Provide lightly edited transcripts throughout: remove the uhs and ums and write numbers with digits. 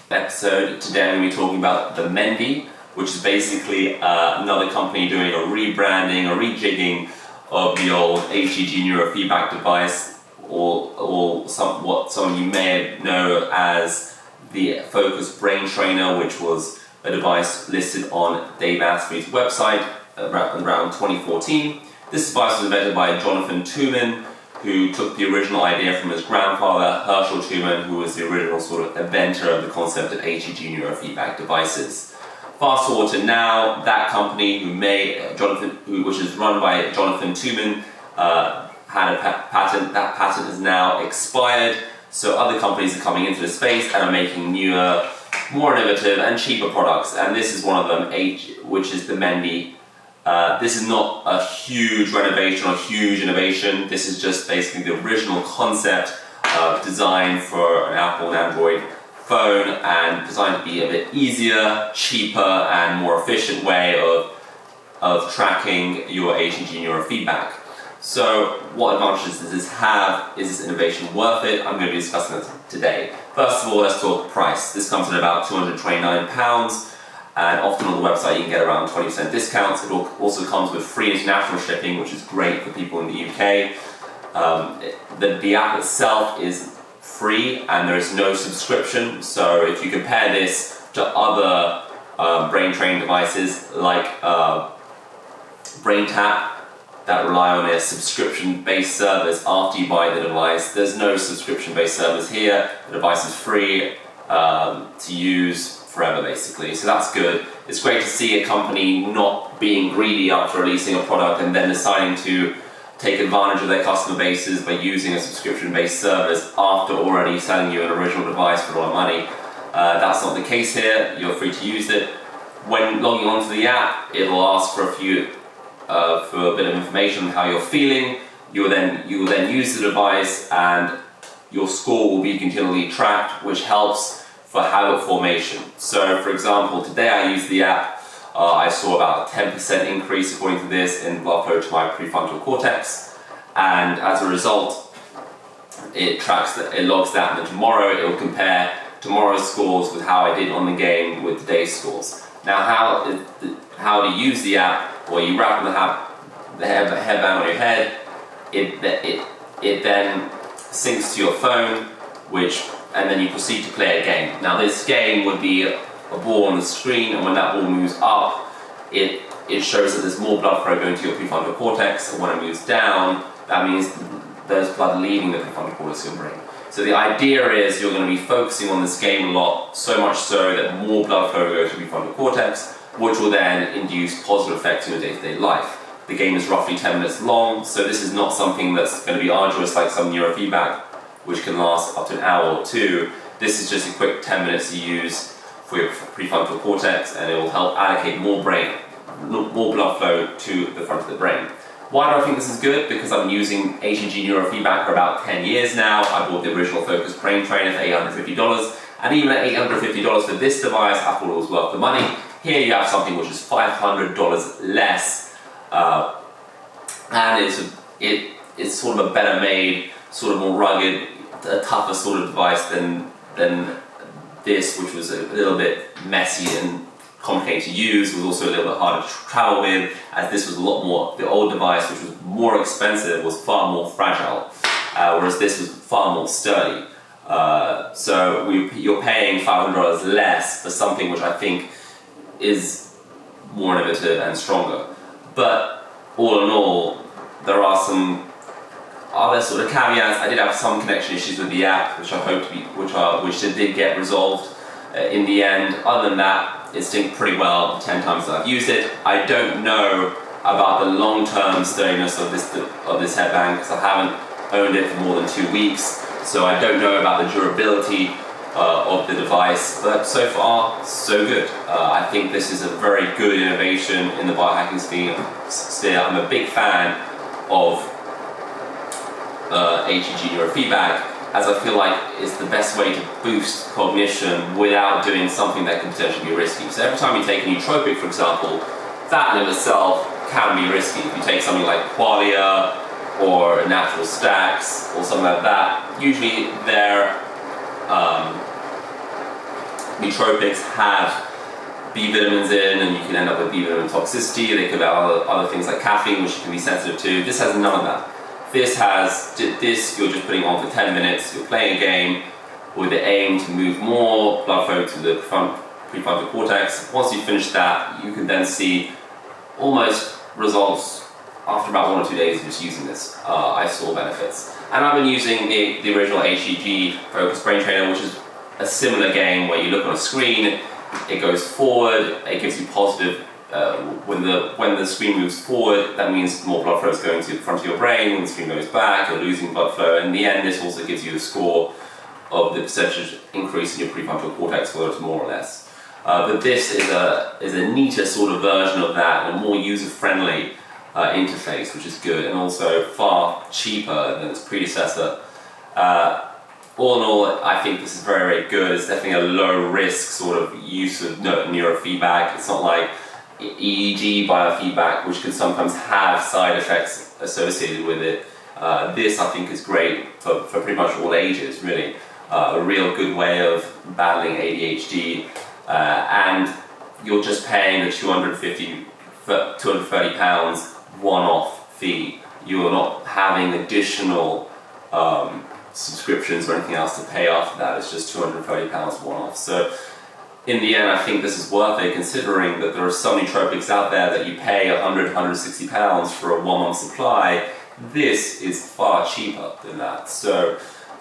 Episode today I'm going to be talking about the Mendi, which is basically another company doing a rebranding, a rejigging of the old HEG neurofeedback device, or what some of you may know as the Focus Brain Trainer, which was a device listed on Dave Asprey's website around 2014. This device was invented by Jonathan Tuman, who took the original idea from his grandfather, Herschel Tuman, who was the original sort of inventor of the concept of HEG neurofeedback devices. Fast forward to now, that company, which is run by Jonathan Tuman, had a patent. That patent is now expired, so other companies are coming into the space and are making newer, more innovative and cheaper products, and this is one of them, which is the Mendi. This is not a huge renovation or huge innovation. This is just basically the original concept designed for an Apple and Android phone, and designed to be a bit easier, cheaper and more efficient way of tracking your HEG neurofeedback. So what advantages does this have? Is this innovation worth it? I'm going to be discussing this today. First of all, let's talk price. This comes at about £229. And often on the website you can get around 20% discounts. It also comes with free international shipping, which is great for people in the UK. The app itself is free and there is no subscription. So if you compare this to other brain training devices like BrainTap that rely on a subscription-based service after you buy the device, there's no subscription-based service here. The device is free to use forever, basically, so that's good. It's great to see a company not being greedy after releasing a product and then deciding to take advantage of their customer bases by using a subscription-based service after already selling you an original device for a lot of money. That's not the case here. You're free to use it. When logging onto the app, it'll ask for a bit of information on how you're feeling. You will then use the device, and your score will be continually tracked, which helps for habit formation. So for example, today I used the app, I saw about a 10% increase according to this in blood flow to my prefrontal cortex, and as a result it logs that, and then tomorrow it will compare tomorrow's scores with how I did on the game with today's scores. Now how to use the app? Well, you wrap the headband on your head, it then syncs to your phone, and then you proceed to play a game. Now this game would be a ball on the screen, and when that ball moves up, it shows that there's more blood flow going to your prefrontal cortex, and when it moves down, that means there's blood leaving the prefrontal cortex of your brain. So the idea is you're going to be focusing on this game a lot, so much so that more blood flow goes to the prefrontal cortex, which will then induce positive effects in your day-to-day life. The game is roughly 10 minutes long, so this is not something that's going to be arduous like some neurofeedback, which can last up to an hour or two. This is just a quick 10 minutes to use for your prefrontal cortex, and it will help allocate more blood flow to the front of the brain. Why do I think this is good? Because I've been using HEG neurofeedback for about 10 years now. I bought the original Focus Brain Trainer for $850, and even at $850 for this device, I thought it was worth the money. Here you have something which is $500 less, and it's sort of a better made, sort of more rugged, a tougher sort of device than this, which was a little bit messy and complicated to use. It was also a little bit harder to travel with, as this was a lot more, the old device, which was more expensive, was far more fragile, whereas this was far more sturdy. So you're paying $500 less for something which I think is more innovative and stronger. But all in all, there are some other sort of caveats. I did have some connection issues with the app, which I hope which did get resolved in the end. Other than that, it's doing pretty well. 10 times that I've used it. I don't know about the long-term sturdiness of this headband because I haven't owned it for more than 2 weeks, so I don't know about the durability of the device. But so far, so good. I think this is a very good innovation in the biohacking sphere. I'm a big fan of HEG neurofeedback, as I feel like it's the best way to boost cognition without doing something that can potentially be risky. So every time you take a nootropic, for example, that in of itself can be risky. If you take something like qualia or natural stacks or something like that, usually nootropics have B vitamins in, and you can end up with B vitamin toxicity. They could have other things like caffeine, which you can be sensitive to. This has none of that. This you're just putting on for 10 minutes. You're playing a game with the aim to move more blood flow to the prefrontal cortex. Once you finish that, you can then see almost results after about 1 or 2 days of just using this. I saw benefits. And I've been using the original HEG Focus Brain Trainer, which is a similar game where you look on a screen, it goes forward, it gives you positive, when the screen moves forward, that means more blood flow is going to the front of your brain. When the screen goes back, you're losing blood flow. In the end, this also gives you a score of the percentage increase in your prefrontal cortex, whether it's more or less. But this is a neater sort of version of that, and a more user-friendly interface, which is good, and also far cheaper than its predecessor. All in all, I think this is very, very good. It's definitely a low-risk sort of use of neurofeedback. It's not like EEG biofeedback, which can sometimes have side effects associated with it. This, I think, is great for pretty much all ages, really. A real good way of battling ADHD, and you're just paying the £230 one-off fee. You are not having additional subscriptions or anything else to pay after that. It's just £230 one-off. So in the end, I think this is worth it, considering that there are some nootropics out there that you pay £100, £160 for a 1-month supply. This is far cheaper than that. So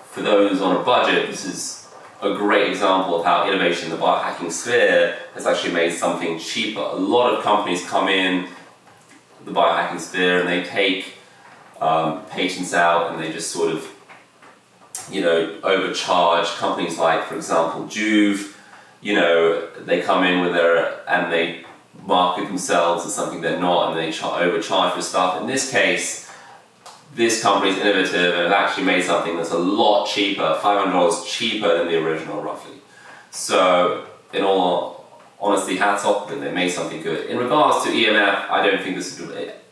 for those on a budget, this is a great example of how innovation in the biohacking sphere has actually made something cheaper. A lot of companies come in the biohacking sphere and they take patents out, and they just sort of, overcharge. Companies like, for example, Juve, they come in and they market themselves as something they're not, and they overcharge for stuff. In this case, this company is innovative and has actually made something that's a lot cheaper, $500 cheaper than the original, roughly. So, in all honesty, hats off to them. They made something good. In regards to EMF, I don't think this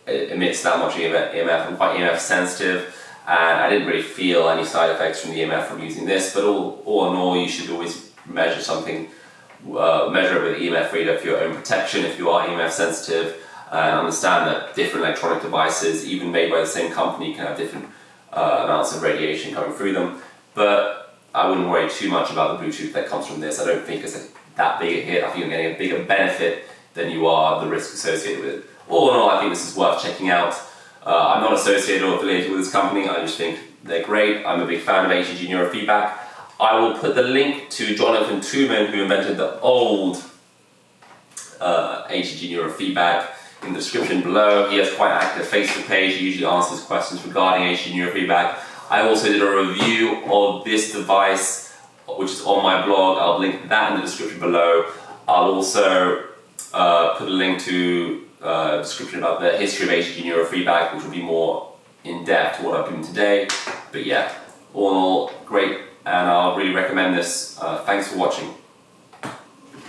emits that much EMF. I'm quite EMF sensitive, and I didn't really feel any side effects from the EMF from using this. But all in all, you should always measure something. Measure it with EMF reader for your own protection if you are EMF sensitive, and understand that different electronic devices, even made by the same company, can have different amounts of radiation coming through them. But I wouldn't worry too much about the Bluetooth that comes from this. I don't think it's that big a hit. I think you're getting a bigger benefit than you are the risk associated with it. All in all, I think this is worth checking out. I'm not associated or affiliated with this company. I just think they're great. I'm a big fan of HEG neurofeedback. I will put the link to Jonathan Tuman, who invented the old HEG neurofeedback, in the description below. He has quite an active Facebook page. He usually answers questions regarding HEG neurofeedback. I also did a review of this device, which is on my blog. I'll link that in the description below. I'll also put a link to a description about the history of HEG neurofeedback, which will be more in depth to what I've done today. But yeah, all in all, great, and I'll really recommend this. Thanks for watching.